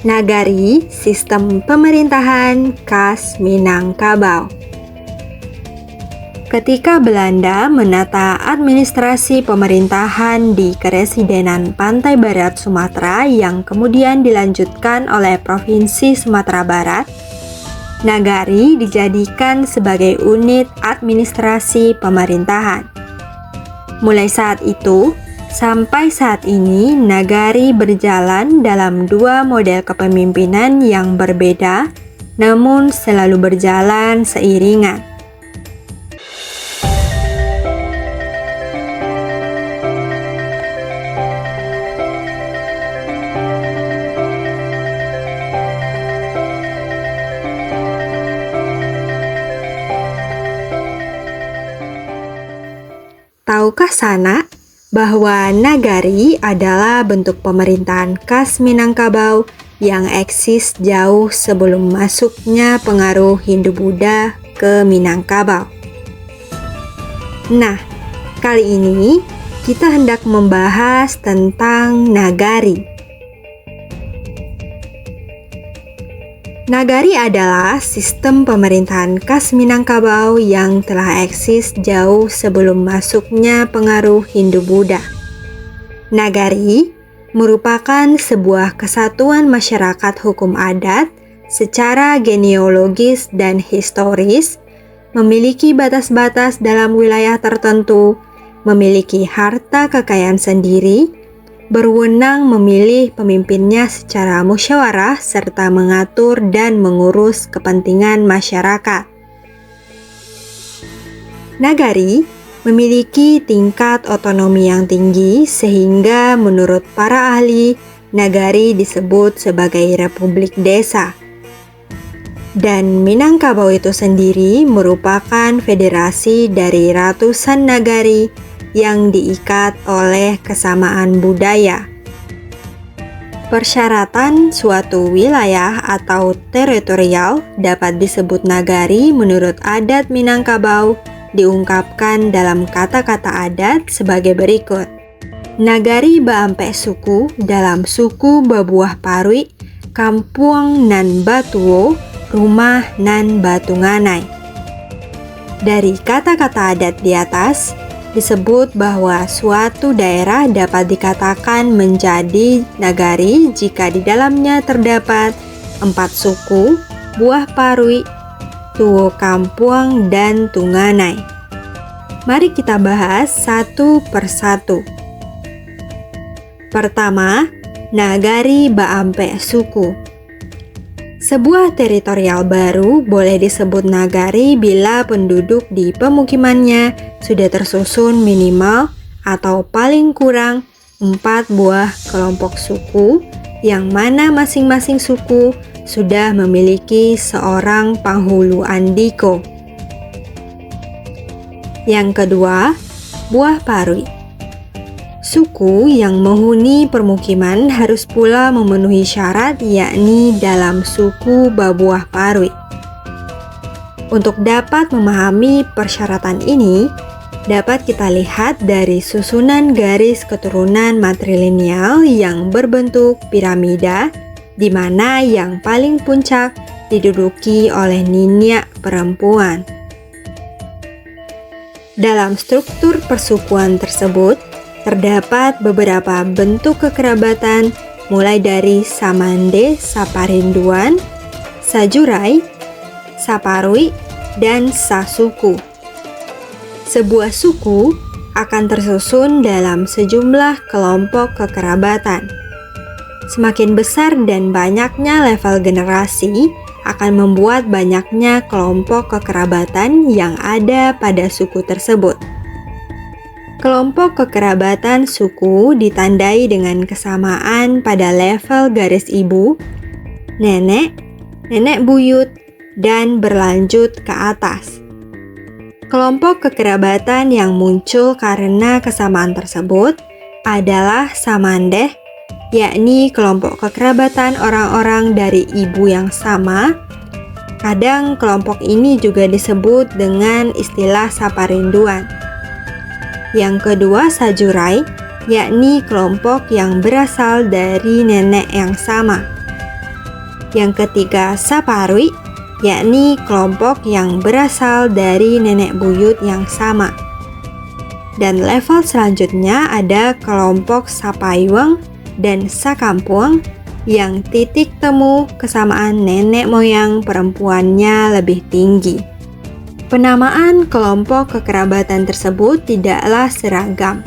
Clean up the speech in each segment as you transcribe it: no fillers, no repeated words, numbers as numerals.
Nagari, sistem pemerintahan khas Minangkabau. Ketika Belanda menata administrasi pemerintahan di Keresidenan Pantai Barat Sumatera yang kemudian dilanjutkan oleh Provinsi Sumatera Barat, Nagari dijadikan sebagai unit administrasi pemerintahan. Mulai saat itu, sampai saat ini, Nagari berjalan dalam dua model kepemimpinan yang berbeda, namun selalu berjalan seiringan. Tahukah Sanak bahwa Nagari adalah bentuk pemerintahan khas Minangkabau yang eksis jauh sebelum masuknya pengaruh Hindu-Buddha ke Minangkabau? Nah, kali ini kita hendak membahas tentang Nagari. Nagari adalah sistem pemerintahan khas Minangkabau yang telah eksis jauh sebelum masuknya pengaruh Hindu-Buddha. Nagari merupakan sebuah kesatuan masyarakat hukum adat secara genealogis dan historis, memiliki batas-batas dalam wilayah tertentu, memiliki harta kekayaan sendiri, berwenang memilih pemimpinnya secara musyawarah serta mengatur dan mengurus kepentingan masyarakat. Nagari memiliki tingkat otonomi yang tinggi sehingga menurut para ahli, Nagari disebut sebagai Republik Desa. Dan Minangkabau itu sendiri merupakan federasi dari ratusan nagari yang diikat oleh kesamaan budaya. Persyaratan suatu wilayah atau teritorial dapat disebut nagari menurut adat Minangkabau diungkapkan dalam kata-kata adat sebagai berikut. Nagari Baampe suku dalam suku Babuah Parui, Kampung nan Batuo, rumah nan Batunganai. Dari kata-kata adat di atas, disebut bahwa suatu daerah dapat dikatakan menjadi nagari jika di dalamnya terdapat 4 suku, Buah Parui, Tuo Kampuang, dan Tunganai. Mari kita bahas satu persatu. Pertama, Nagari Baampe suku. Sebuah teritorial baru boleh disebut nagari bila penduduk di pemukimannya sudah tersusun minimal atau paling kurang 4 buah kelompok suku yang mana masing-masing suku sudah memiliki seorang panghulu andiko. Yang kedua, Buah Parui. Suku yang menghuni permukiman harus pula memenuhi syarat yakni dalam suku Babuah Parui. Untuk dapat memahami persyaratan ini, dapat kita lihat dari susunan garis keturunan matrilineal yang berbentuk piramida, di mana yang paling puncak diduduki oleh ninyak perempuan. Dalam struktur persukuan tersebut, terdapat beberapa bentuk kekerabatan mulai dari Samande, Saparinduan, Sajurai, Saparui, dan Sasuku. Sebuah suku akan tersusun dalam sejumlah kelompok kekerabatan. Semakin besar dan banyaknya level generasi akan membuat banyaknya kelompok kekerabatan yang ada pada suku tersebut. Kelompok kekerabatan suku ditandai dengan kesamaan pada level garis ibu, nenek, nenek buyut, dan berlanjut ke atas. Kelompok kekerabatan yang muncul karena kesamaan tersebut adalah Samandeh, yakni kelompok kekerabatan orang-orang dari ibu yang sama. Kadang kelompok ini juga disebut dengan istilah Saparinduan. Yang kedua, Sajurai, yakni kelompok yang berasal dari nenek yang sama. Yang ketiga, Saparui, yakni kelompok yang berasal dari nenek buyut yang sama. Dan level selanjutnya ada kelompok Sapaiwang dan Sakampuang yang titik temu kesamaan nenek moyang perempuannya lebih tinggi. Penamaan kelompok kekerabatan tersebut tidaklah seragam,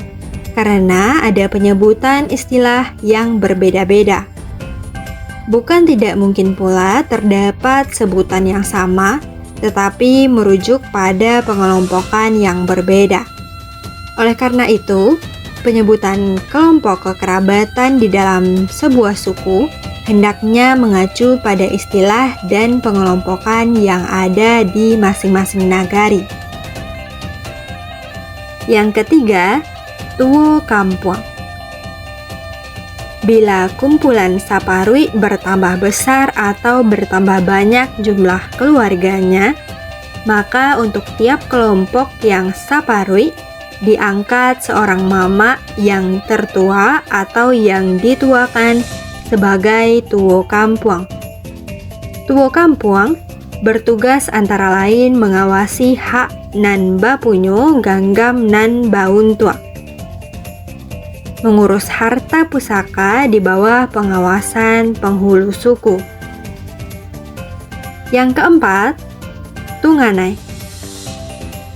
karena ada penyebutan istilah yang berbeda-beda. Bukan tidak mungkin pula terdapat sebutan yang sama, tetapi merujuk pada pengelompokan yang berbeda. Oleh karena itu, penyebutan kelompok kekerabatan di dalam sebuah suku hendaknya mengacu pada istilah dan pengelompokan yang ada di masing-masing nagari. Yang ketiga, Tuo Kampuang. Bila kumpulan Saparui bertambah besar atau bertambah banyak jumlah keluarganya, maka untuk tiap kelompok yang Saparui diangkat seorang mama yang tertua atau yang dituakan sebagai Tuo Kampuang. Tuo Kampuang bertugas antara lain mengawasi hak nan bapunyo ganggam nan bauntua, mengurus harta pusaka di bawah pengawasan penghulu suku. Yang keempat, Tunganai.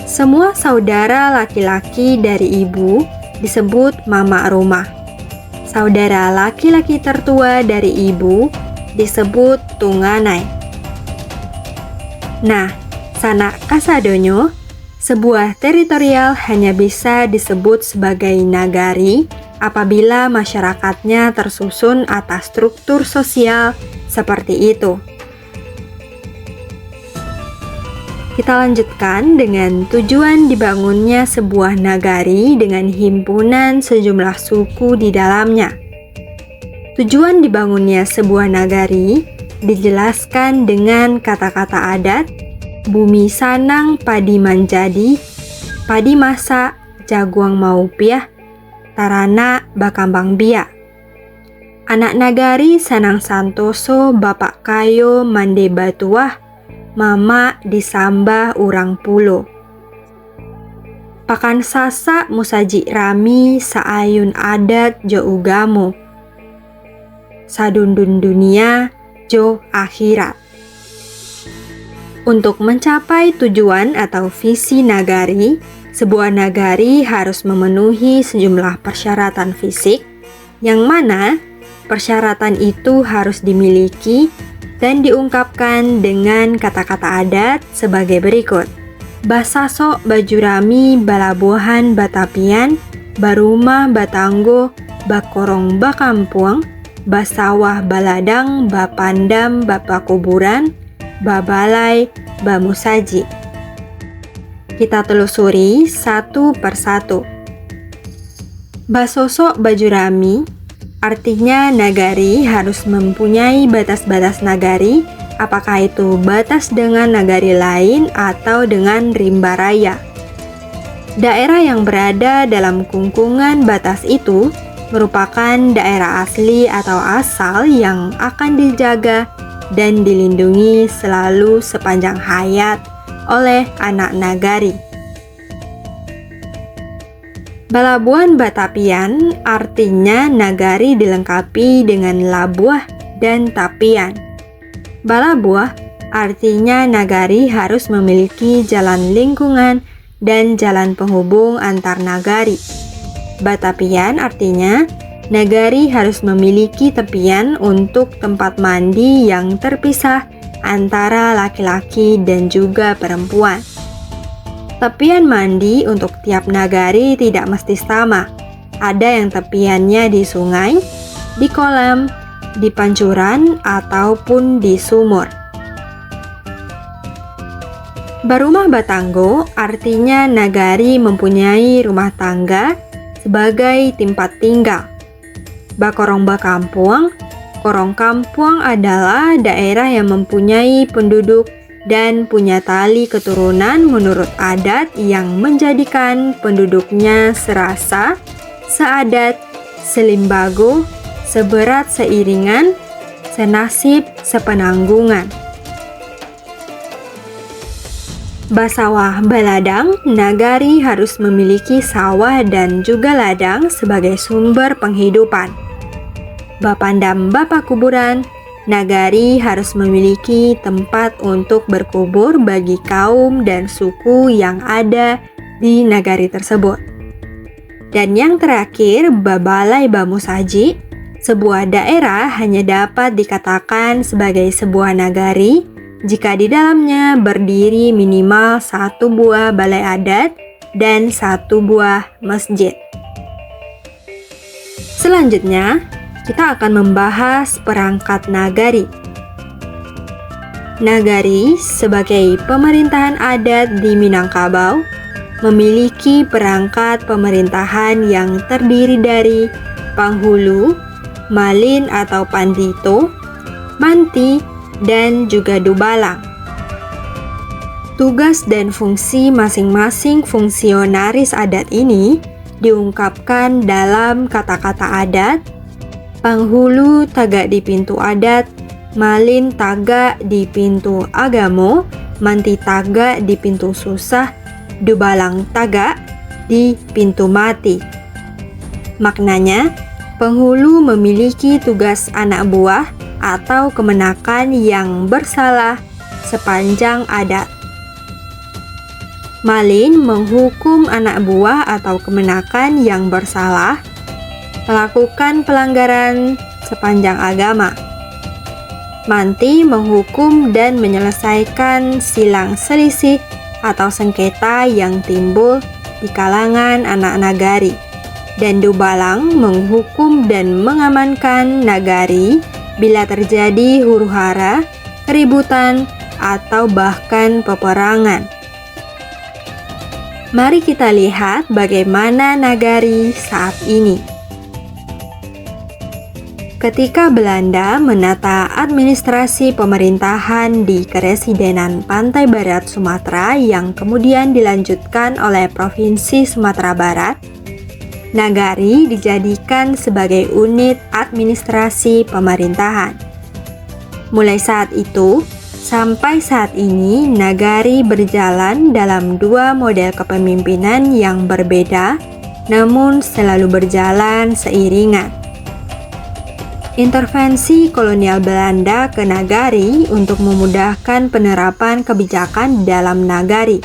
Semua saudara laki-laki dari ibu disebut mama rumah. Saudara laki-laki tertua dari ibu disebut Tunganai. Nah, Sanak Kasadonyo, sebuah teritorial hanya bisa disebut sebagai nagari apabila masyarakatnya tersusun atas struktur sosial seperti itu. Kita lanjutkan dengan tujuan dibangunnya sebuah nagari dengan himpunan sejumlah suku di dalamnya. Tujuan dibangunnya sebuah nagari dijelaskan dengan kata-kata adat, bumi sanang padi manjadi, padi masak jaguang mau piah, tarana bakambang biak. Anak nagari sanang santoso bapak kayo mande batuah, mama disambah urang pulo. Pakan sasa musaji rami saayun adat jo ugamo. Sadundun dunia jo akhirat. Untuk mencapai tujuan atau visi nagari, sebuah nagari harus memenuhi sejumlah persyaratan fisik, yang mana persyaratan itu harus dimiliki dan diungkapkan dengan kata-kata adat sebagai berikut. Basaso bajurami balabuhan batapian, barumah batanggo, bakorong bakampuang, basawah baladang, bapandam, bapakuburan, babalai, bamusaji. Kita telusuri satu persatu. Basosok bajurami artinya nagari harus mempunyai batas-batas nagari, apakah itu batas dengan nagari lain atau dengan rimba raya. Daerah yang berada dalam kungkungan batas itu merupakan daerah asli atau asal yang akan dijaga dan dilindungi selalu sepanjang hayat oleh anak nagari. Balabuan Batapian artinya nagari dilengkapi dengan labuah dan tapian. Balabuah artinya nagari harus memiliki jalan lingkungan dan jalan penghubung antar nagari. Batapian artinya nagari harus memiliki tepian untuk tempat mandi yang terpisah antara laki-laki dan juga perempuan. Tepian mandi untuk tiap nagari tidak mesti sama. Ada yang tepiannya di sungai, di kolam, di pancuran, ataupun di sumur. Barumah Batanggo artinya nagari mempunyai rumah tangga sebagai tempat tinggal. Bakorong Bakampuang, korong kampuang adalah daerah yang mempunyai penduduk dan punya tali keturunan menurut adat yang menjadikan penduduknya serasa, seadat, selimbago, seberat seiringan, senasib sepenanggungan. Basawah baladang, nagari harus memiliki sawah dan juga ladang sebagai sumber penghidupan. Bapandam bapa kuburan, nagari harus memiliki tempat untuk berkubur bagi kaum dan suku yang ada di nagari tersebut. Dan yang terakhir, babalai bamusaji, sebuah daerah hanya dapat dikatakan sebagai sebuah nagari jika di dalamnya berdiri minimal 1 buah balai adat dan 1 buah masjid. Selanjutnya, kita akan membahas perangkat nagari. Nagari sebagai pemerintahan adat di Minangkabau memiliki perangkat pemerintahan yang terdiri dari panghulu, malin atau pandito, manti, dan juga dubalang. Tugas dan fungsi masing-masing fungsionaris adat ini diungkapkan dalam kata-kata adat. Panghulu tagak di pintu adat, malin tagak di pintu agamo, manti tagak di pintu susah, dubalang tagak di pintu mati. Maknanya, penghulu memiliki tugas anak buah atau kemenakan yang bersalah sepanjang adat. Malin menghukum anak buah atau kemenakan yang bersalah melakukan pelanggaran sepanjang agama. Manti menghukum dan menyelesaikan silang selisih atau sengketa yang timbul di kalangan anak nagari. Dan dubalang menghukum dan mengamankan nagari bila terjadi huru-hara, keributan, atau bahkan peperangan. Mari kita lihat bagaimana nagari saat ini. Ketika Belanda menata administrasi pemerintahan di Keresidenan Pantai Barat Sumatera yang kemudian dilanjutkan oleh Provinsi Sumatera Barat, nagari dijadikan sebagai unit administrasi pemerintahan. Mulai saat itu, sampai saat ini nagari berjalan dalam 2 model kepemimpinan yang berbeda, namun selalu berjalan seiringan. Intervensi kolonial Belanda ke nagari untuk memudahkan penerapan kebijakan dalam nagari.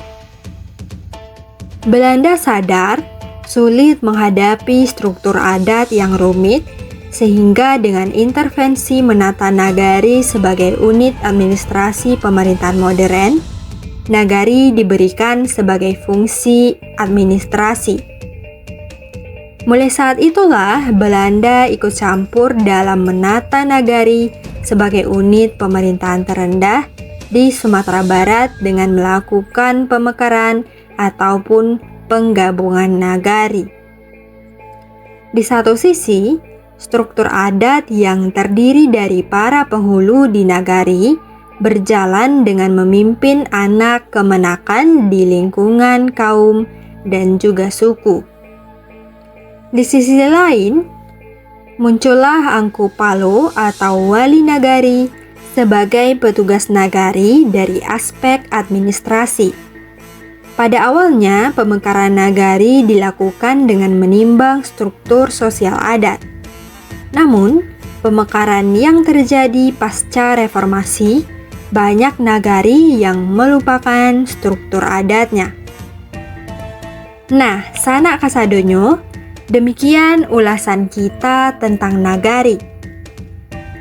Belanda sadar sulit menghadapi struktur adat yang rumit, sehingga dengan intervensi menata nagari sebagai unit administrasi pemerintahan modern, nagari diberikan sebagai fungsi administrasi. Mulai saat itulah Belanda ikut campur dalam menata nagari sebagai unit pemerintahan terendah di Sumatera Barat dengan melakukan pemekaran ataupun penggabungan nagari. Di satu sisi, struktur adat yang terdiri dari para penghulu di nagari berjalan dengan memimpin anak kemenakan di lingkungan kaum dan juga suku. Di sisi lain, muncullah angku palo atau wali nagari sebagai petugas nagari dari aspek administrasi. Pada awalnya, pemekaran nagari dilakukan dengan menimbang struktur sosial adat. Namun, pemekaran yang terjadi pasca reformasi, banyak nagari yang melupakan struktur adatnya. Nah, sanak kasadonyo, demikian ulasan kita tentang nagari.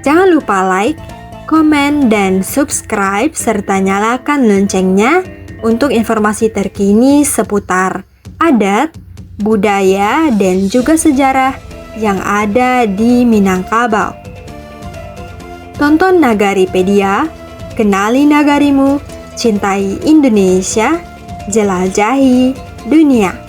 Jangan lupa like, komen, dan subscribe serta nyalakan loncengnya untuk informasi terkini seputar adat, budaya, dan juga sejarah yang ada di Minangkabau. Tonton Nagaripedia, kenali nagarimu, cintai Indonesia, jelajahi dunia.